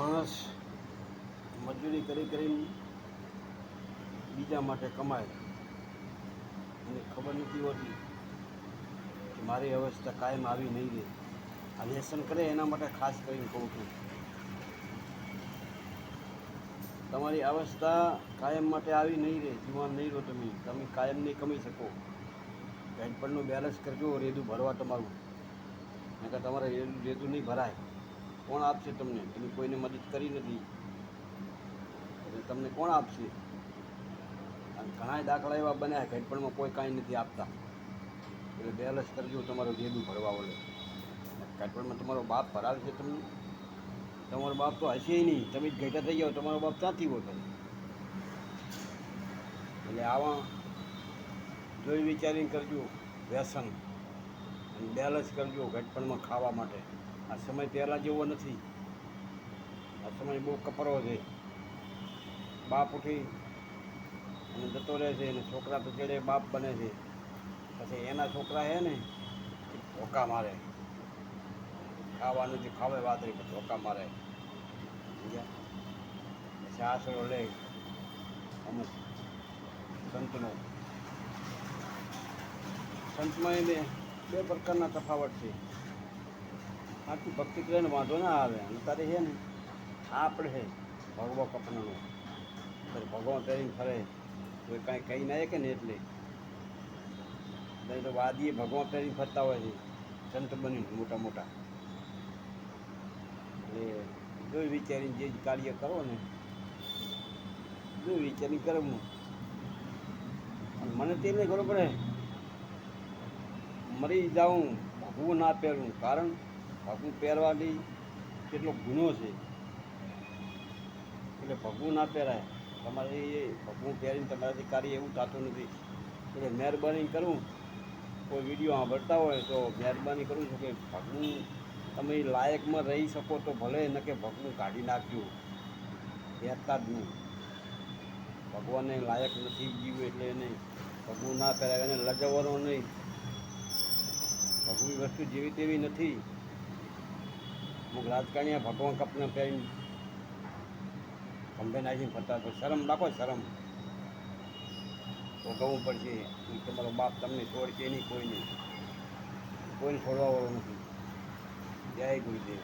માણસ મજૂરી કરીને બીજા માટે કમાય અને ખબર નથી હોતી કે મારી અવસ્થા કાયમ આવી નહીં રહે. આ વ્યસન કરે એના માટે ખાસ કરીને કહું છું, તમારી અવસ્થા કાયમ માટે આવી નહીં રહે. જુવાન નહીં રહો તમે કાયમ નહીં કમાઈ શકો. ઘટપણનું બેલેન્સ કરજો, રેદું ભરવા તમારું. નકર તમારે રેદું નહીં ભરાય. કોણ આપશે તમને? તમે કોઈને મદદ કરી નથી એટલે તમને કોણ આપશે? અને ઘણા દાખલા એવા બન્યા ઘટપણમાં કોઈ કાંઈ નથી આપતા. એટલે બેલેન્સ કરજો તમારું રેદું ભરવા વળે. ઘટપણમાં તમારો બાપ ભરાવે છે તમને? તમારો બાપ તો હશે નહીં. તમે જ ઘેટા થઈ જાઓ, તમારો બાપ ક્યાંથી હોય? એટલે આવા જોઈ વિચારીને કરજો વ્યસન અને બેલેન્સ કરજો ઘટપણમાં ખાવા માટે. આ સમય પહેલાં જેવો નથી. આ સમય બહુ કપરો છે. બાપ ઉઠી અને જતો રહે છે અને છોકરા તો ચડે બાપ બને છે. પછી એના છોકરા છે ને ધોકા મારે. ખાવાનું જે ખાવે વાત રહી, ધોકા મારે. પછી આશરો લે અમુક સંતનો. સંતમાં બે પ્રકારના તફાવત છે. આખી ભક્તિ કરીને વાંધો ના આવે. અને તારે છે ને આપણે છે ભગવો કપડાનો ભગવાન પહેરીને ફરે કોઈ કાંઈ કહી ના કે ને એટલે નહીં તો વાદીએ ભગવાન પહેરીને ફરતા હોય છે સંત બનીને મોટા મોટા. એટલે જોઈ વિચારીને જે કાર્ય કરો ને જોઈ વિચારીને કરવું. અને મને તે નહીં ખબર પડે મરી જાઉં ભગવું ના પહેરવું. કારણ ભગવું પહેરવાથી કેટલો ગુનો છે. એટલે ભગવું ના પહેરાય. તમારે એ ભગવું પહેરીને તમારાથી કાર્ય એવું થતું નથી. એટલે મહેરબાની કરું, કોઈ વિડીયો સાંભળતા હોય તો મહેરબાની કરું છું કે ભગવું તમે લાયકમાં રહી શકો તો ભલે, ન કે ભગવું કાઢી નાખજો. પહેરતા જ નહીં. ભગવાનને લાયક નથી જીવ્યું એટલે એને ભગવું ના પહેરાય. એને લજવવાનો નહીં. ભગવી વસ્તુ જેવી તેવી નથી. અમુક રાજકારણીયા ભગવાન કપને પહેરીને ખંભે નાખીને ફરતા. તો શરમ રાખો, શરમ ભોગવવું પડશે. તમારો બાપ તમને છોડશે નહીં, કોઈને છોડવાવાળો નથી. જય ગુરુદેવ.